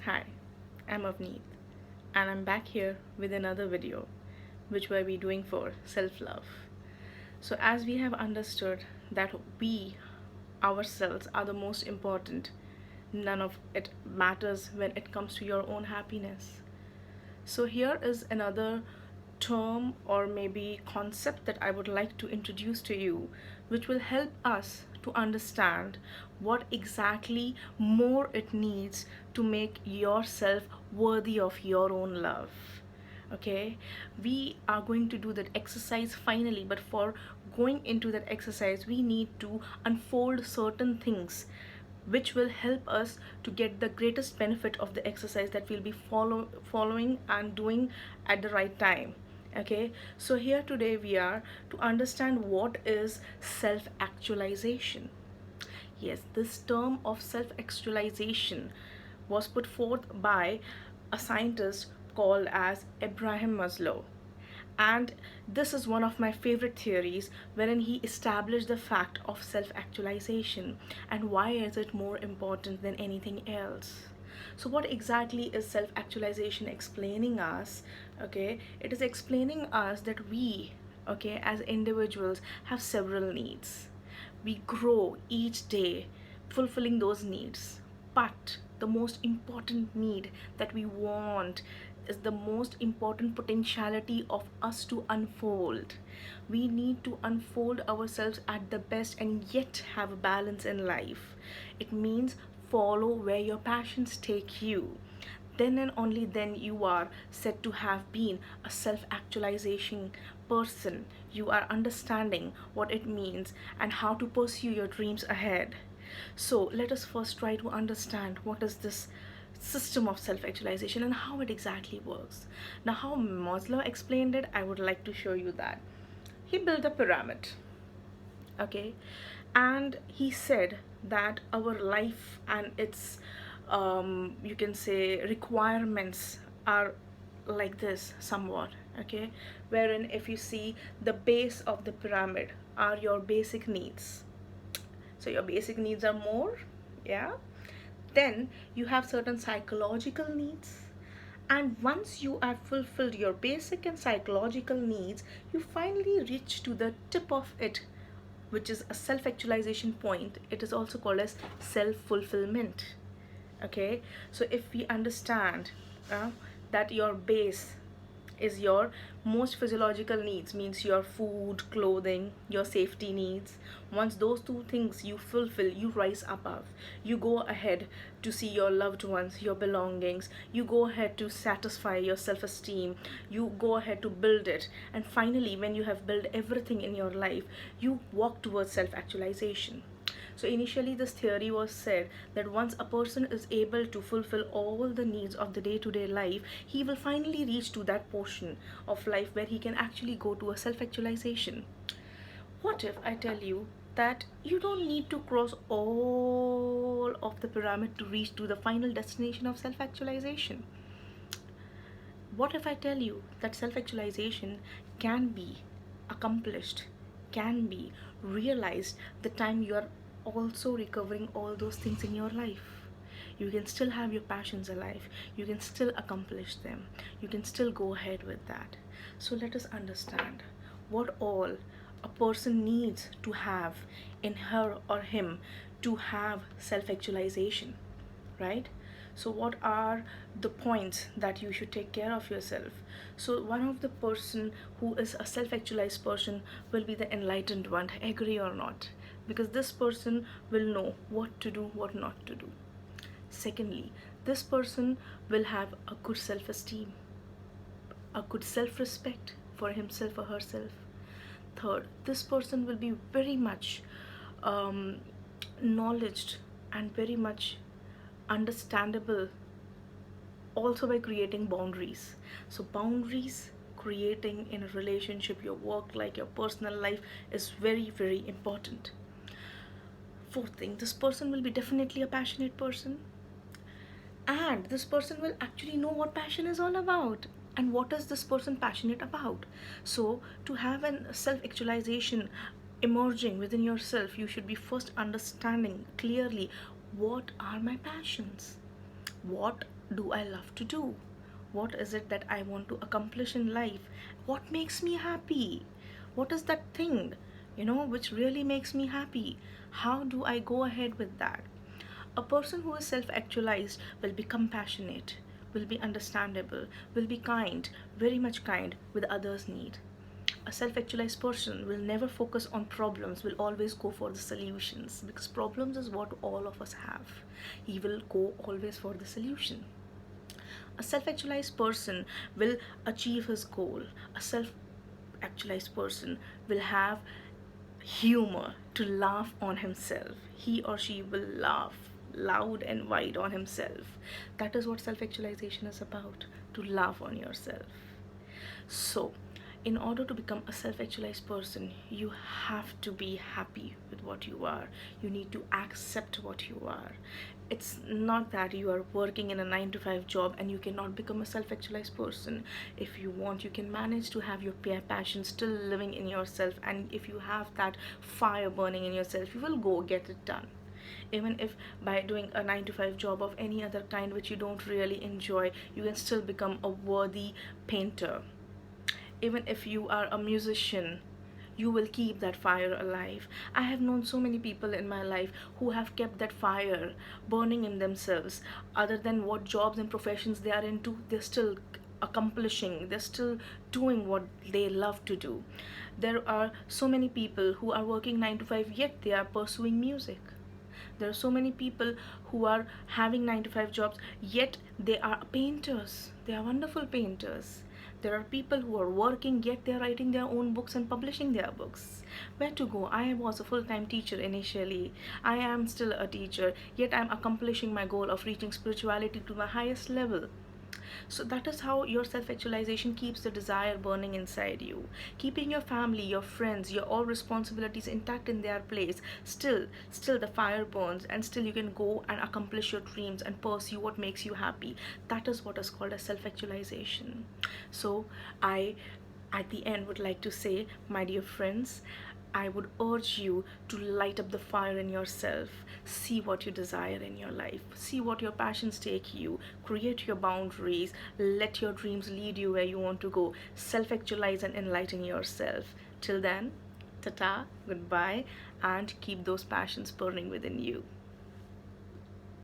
Hi, I'm Avneet, and I'm back here with another video which we'll be doing for self-love. So as we have understood that we ourselves are the most important, none of it matters when it comes to your own happiness. So here is another term or maybe concept that I would like to introduce to you, which will help us to understand what exactly more it needs to make yourself worthy of your own love. Okay, we are going to do that exercise finally, but for going into that exercise we need to unfold certain things which will help us to get the greatest benefit of the exercise that we'll be following and doing at the right time. Okay, so here today we are to understand what is self actualization. Yes, this term of self actualization was put forth by a scientist called as Abraham Maslow. And this is one of my favorite theories wherein he established the fact of self actualization and why is it more important than anything else. So what exactly is self actualization explaining us? Okay, it is explaining us that we, okay, as individuals have several needs. We grow each day fulfilling those needs, but the most important need that we want is the most important potentiality of us to unfold. We need to unfold ourselves at the best and yet have a balance in life. It means follow where your passions take you. Then and only then you are said to have been a self actualization person. You are understanding what it means and how to pursue your dreams ahead. So let us first try to understand what is this system of self actualization and how it exactly works. Now, how Maslow explained it, I would like to show you that. He built a pyramid, okay, and he said that our life and its you can say requirements are like this somewhat, okay, wherein if you see the base of the pyramid are your basic needs. So your basic needs are more, yeah. Then you have certain psychological needs, and once you have fulfilled your basic and psychological needs, you finally reach to the tip of it, which is a self actualization point. It is also called as self fulfillment. Okay, so if we understand uh, that your base is your most physiological needs, means your food, clothing, your safety needs. Once those two things you fulfill, you rise above. You go ahead to see your loved ones, your belongings. You go ahead to satisfy your self-esteem. You go ahead to build it, and finally when you have built everything in your life, you walk towards self-actualization. So initially this theory was said that once a person is able to fulfill all the needs of the day-to-day life, he will finally reach to that portion of life where he can actually go to a self-actualization. What if I tell you that you don't need to cross all of the pyramid to reach to the final destination of self-actualization? What if I tell you that self actualization can be accomplished, can be realized the time you are also recovering all those things in your life? You can still have your passions alive, you can still accomplish them, you can still go ahead with that. So let us understand what all a person needs to have in her or him to have self actualization, right? So what are the points that you should take care of yourself? So one of the person who is a self-actualized person will be the enlightened one, agree or not, because this person will know what to do, what not to do. Secondly, this person will have a good self-esteem, a good self-respect for himself or herself. Third, this person will be very much knowledged and very much understandable also by creating boundaries. So boundaries creating in a relationship, your work, like your personal life, is very very important. Fourth thing, this person will be definitely a passionate person, and this person will actually know what passion is all about and what is this person passionate about. So to have an self actualization emerging within yourself, you should be first understanding clearly what are my passions, What do I love to do? What is it that I want to accomplish in life? What makes me happy? What is that thing, which really makes me happy? How do I go ahead with that? A person who is self actualized will be compassionate, will be understandable, will be kind, very much kind with others' need. A self actualized person will never focus on problems, will always go for the solutions, because problems is what all of us have. He will go always for the solution. A self actualized person will achieve his goal. A self actualized person will have humor to laugh on himself. He or she will laugh loud and wide on himself. That is what self actualization is about, to laugh on yourself. So, in order to become a self actualized person, you have to be happy with what you are. You need to accept what you are. It's not that you are working in a 9 to 5 job and you cannot become a self actualized person. If you want, you can manage to have your passion still living in yourself, and if you have that fire burning in yourself, you will go get it done. Even if by doing a 9 to 5 job of any other kind which you don't really enjoy, you can still become a worthy painter. Even if you are a musician, you will keep that fire alive. I have known so many people in my life who have kept that fire burning in themselves. Other than what jobs and professions they are into, they're still accomplishing, they're still doing what they love to do. There are so many people who are working 9 to 5, yet they are pursuing music. There are so many people who are having 9 to 5 jobs, yet they are painters. They are wonderful painters. There are people who are working, yet they are writing their own books and publishing their books. Where to go? I was a full time teacher initially. I am still a teacher, yet I am accomplishing my goal of reaching spirituality to my highest level. So that is how your self actualization keeps the desire burning inside you, keeping your family, your friends, your all responsibilities intact in their place. Still the fire burns, and still you can go and accomplish your dreams and pursue what makes you happy. That is what is called as self actualization. So I at the end would like to say, my dear friends, I would urge you to light up the fire in yourself. See what you desire in your life. See what your passions take you. Create your boundaries. Let your dreams lead you where you want to go. Self actualize and enlighten yourself. Till then, tata, goodbye, and keep those passions burning within you.